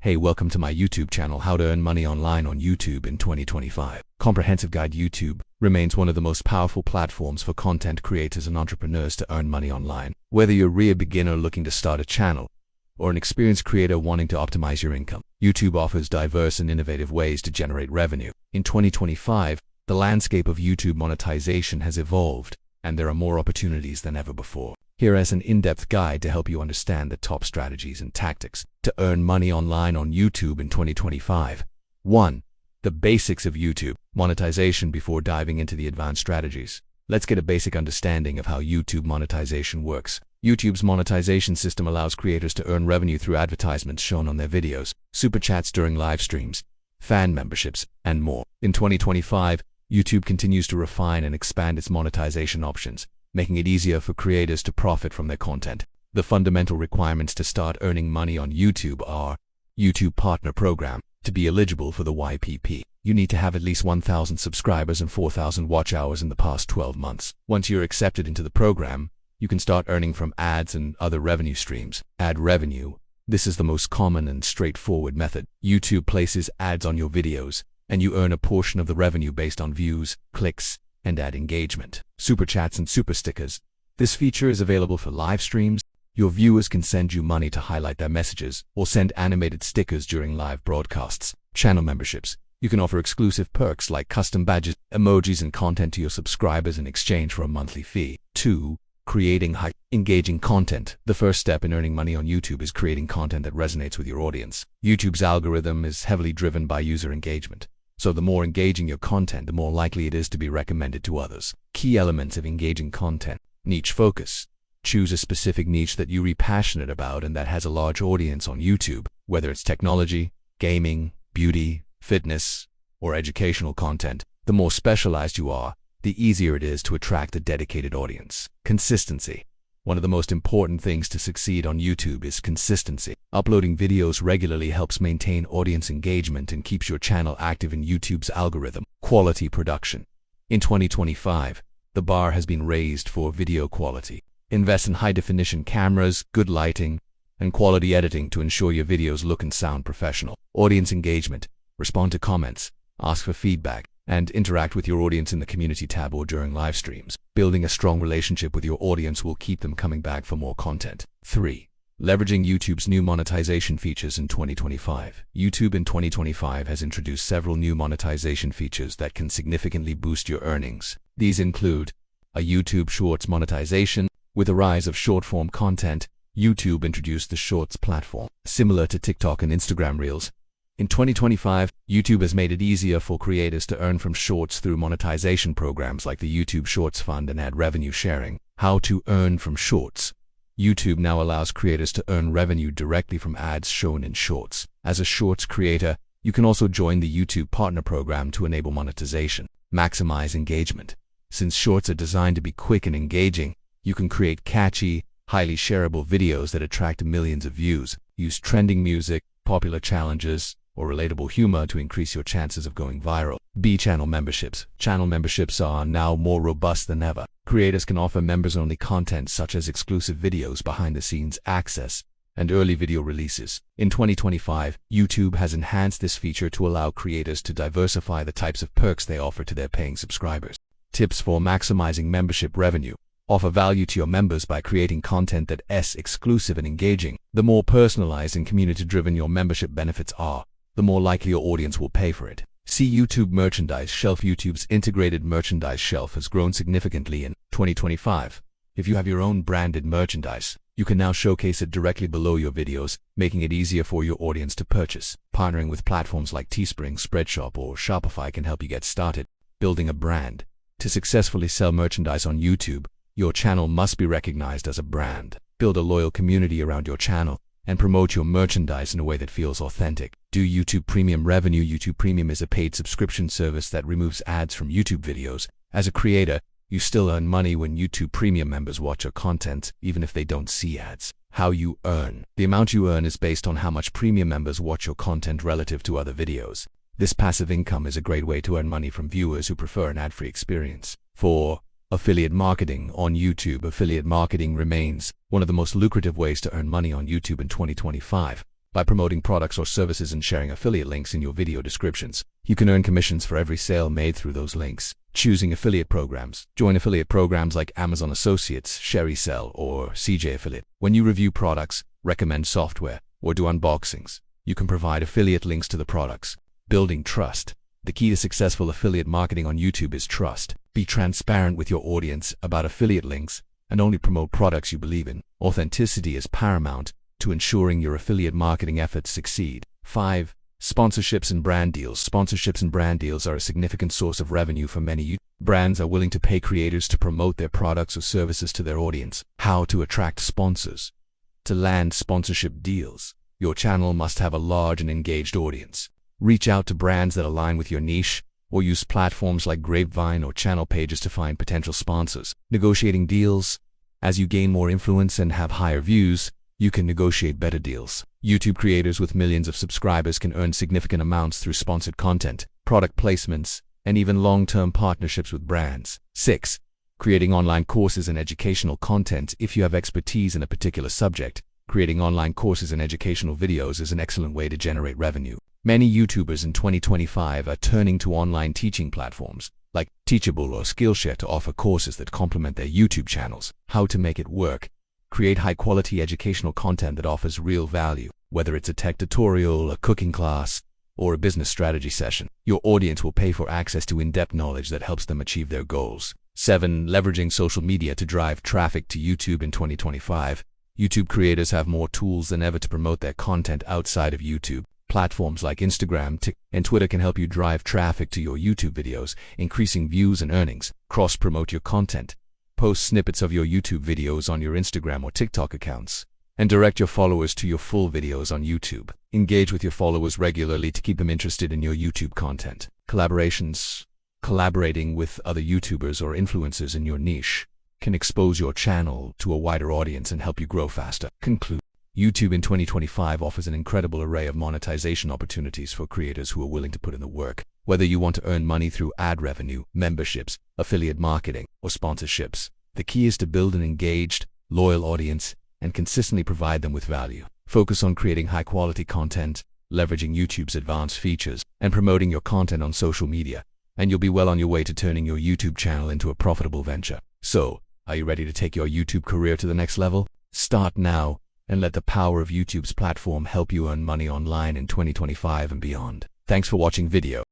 Hey, welcome to my YouTube channel, How to Earn Money Online on YouTube in 2025. Comprehensive Guide. YouTube remains one of the most powerful platforms for content creators and entrepreneurs to earn money online. Whether you're a beginner looking to start a channel or an experienced creator wanting to optimize your income, YouTube offers diverse and innovative ways to generate revenue. In 2025, the landscape of YouTube monetization has evolved, and there are more opportunities than ever before. Here is an in-depth guide to help you understand the top strategies and tactics to earn money online on YouTube in 2025. 1. The basics of YouTube monetization. Before diving into the advanced strategies, let's get a basic understanding of how YouTube monetization works. YouTube's monetization system allows creators to earn revenue through advertisements shown on their videos, super chats during live streams, fan memberships, and more. In 2025, YouTube continues to refine and expand its monetization options, making it easier for creators to profit from their content. The fundamental requirements to start earning money on YouTube are: YouTube Partner Program. To be eligible for the YPP, you need to have at least 1,000 subscribers and 4,000 watch hours in the past 12 months. Once you're accepted into the program, you can start earning from ads and other revenue streams. Ad revenue. This is the most common and straightforward method. YouTube places ads on your videos, and you earn a portion of the revenue based on views, clicks, and ad engagement. Super chats and super stickers. This feature is available for live streams. Your viewers can send you money to highlight their messages or send animated stickers during live broadcasts. Channel memberships. You can offer exclusive perks like custom badges, emojis, and content to your subscribers in exchange for a monthly fee. 2. Creating high engaging content. The first step in earning money on YouTube is creating content that resonates with your audience. YouTube's algorithm is heavily driven by user engagement. So the more engaging your content, the more likely it is to be recommended to others. Key elements of engaging content. Niche focus. Choose a specific niche that you're passionate about and that has a large audience on YouTube, whether it's technology, gaming, beauty, fitness, or educational content. The more specialized you are, the easier it is to attract a dedicated audience. Consistency. One of the most important things to succeed on YouTube is consistency. Uploading videos regularly helps maintain audience engagement and keeps your channel active in YouTube's algorithm. Quality production. In 2025, the bar has been raised for video quality. Invest in high-definition cameras, good lighting, and quality editing to ensure your videos look and sound professional. Audience engagement. Respond to comments, ask for feedback, and interact with your audience in the community tab or during live streams. Building a strong relationship with your audience will keep them coming back for more content. 3. Leveraging YouTube's new monetization features in 2025. YouTube in 2025 has introduced several new monetization features that can significantly boost your earnings. These include a YouTube Shorts monetization. With the rise of short-form content, YouTube introduced the Shorts platform, similar to TikTok and Instagram Reels. In 2025, YouTube has made it easier for creators to earn from Shorts through monetization programs like the YouTube Shorts Fund and ad revenue sharing. How to earn from Shorts. YouTube now allows creators to earn revenue directly from ads shown in Shorts. As a Shorts creator, you can also join the YouTube Partner Program to enable monetization. Maximize engagement. Since Shorts are designed to be quick and engaging, you can create catchy, highly shareable videos that attract millions of views. Use trending music, popular challenges, or relatable humor to increase your chances of going viral. Channel memberships. Channel memberships are now more robust than ever. Creators can offer members-only content such as exclusive videos, behind-the-scenes access, and early video releases. In 2025, YouTube has enhanced this feature to allow creators to diversify the types of perks they offer to their paying subscribers. Tips for maximizing membership revenue. Offer value to your members by creating content that is exclusive and engaging. The more personalized and community-driven your membership benefits are, the more likely your audience will pay for it. See YouTube Merchandise Shelf. YouTube's integrated merchandise shelf has grown significantly in 2025. If you have your own branded merchandise, you can now showcase it directly below your videos, making it easier for your audience to purchase. Partnering with platforms like Teespring, Spreadshop, or Shopify can help you get started. Building a brand. To successfully sell merchandise on YouTube, your channel must be recognized as a brand. Build a loyal community around your channel and promote your merchandise in a way that feels authentic. Do YouTube Premium revenue. YouTube Premium is a paid subscription service that removes ads from YouTube videos. As a creator, you still earn money when YouTube Premium members watch your content, even if they don't see ads. How you earn. The amount you earn is based on how much Premium members watch your content relative to other videos. This passive income is a great way to earn money from viewers who prefer an ad-free experience. 4. Affiliate marketing on YouTube. Affiliate marketing remains one of the most lucrative ways to earn money on YouTube in 2025. By promoting products or services and sharing affiliate links in your video descriptions, you can earn commissions for every sale made through those links. Choosing affiliate programs. Join affiliate programs like Amazon Associates, ShareSell, or CJ Affiliate. When you review products, recommend software, or do unboxings, you can provide affiliate links to the products. Building trust. The key to successful affiliate marketing on YouTube is trust. Be transparent with your audience about affiliate links and only promote products you believe in. Authenticity is paramount to ensuring your affiliate marketing efforts succeed. 5. Sponsorships and brand deals. Sponsorships and brand deals are a significant source of revenue for many YouTube brands are willing to pay creators to promote their products or services to their audience. How to attract sponsors. To land sponsorship deals, your channel must have a large and engaged audience. Reach out to brands that align with your niche, or use platforms like Grapevine or channel pages to find potential sponsors. Negotiating deals. As you gain more influence and have higher views, you can negotiate better deals. YouTube creators with millions of subscribers can earn significant amounts through sponsored content, product placements, and even long-term partnerships with brands. 6. Creating online courses and educational content. If you have expertise in a particular subject, creating online courses and educational videos is an excellent way to generate revenue. Many YouTubers in 2025 are turning to online teaching platforms like Teachable or Skillshare to offer courses that complement their YouTube channels. How to make it work. Create high-quality educational content that offers real value, whether it's a tech tutorial, a cooking class, or a business strategy session. Your audience will pay for access to in-depth knowledge that helps them achieve their goals. 7. Leveraging social media to drive traffic to YouTube in 2025. YouTube creators have more tools than ever to promote their content outside of YouTube. Platforms like Instagram, TikTok, and Twitter can help you drive traffic to your YouTube videos, increasing views and earnings. Cross-promote your content. Post snippets of your YouTube videos on your Instagram or TikTok accounts, and direct your followers to your full videos on YouTube. Engage with your followers regularly to keep them interested in your YouTube content. Collaborations. Collaborating with other YouTubers or influencers in your niche can expose your channel to a wider audience and help you grow faster. Conclude. YouTube in 2025 offers an incredible array of monetization opportunities for creators who are willing to put in the work. Whether you want to earn money through ad revenue, memberships, affiliate marketing, or sponsorships, the key is to build an engaged, loyal audience and consistently provide them with value. Focus on creating high-quality content, leveraging YouTube's advanced features, and promoting your content on social media, and you'll be well on your way to turning your YouTube channel into a profitable venture. So, are you ready to take your YouTube career to the next level? Start now and let the power of YouTube's platform help you earn money online in 2025 and beyond. Thanks for watching video.